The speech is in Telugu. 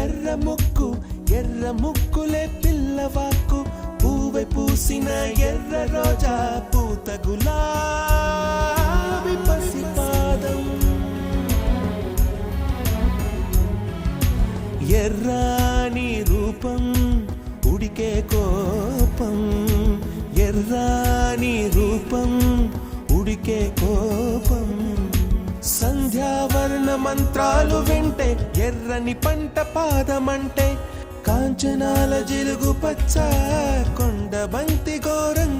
ఎర్ర ముక్కు ఎర్ర ముక్కులే పిల్లవాకు పూవై పూసిన ఎర్ర రోజా పూత గులాబీ పసిపాదం ఎర్రాని రూపం ఉడికే కోపం ఎర్రాని రూపం ఉడికే కోపం సంధ్యావర్ణ మంత్రాలు వింటే ఎర్రని పంట పాదమంటే కాంచనాల జిలుగు పచ్చ కొండ బంతి ఘోరంగా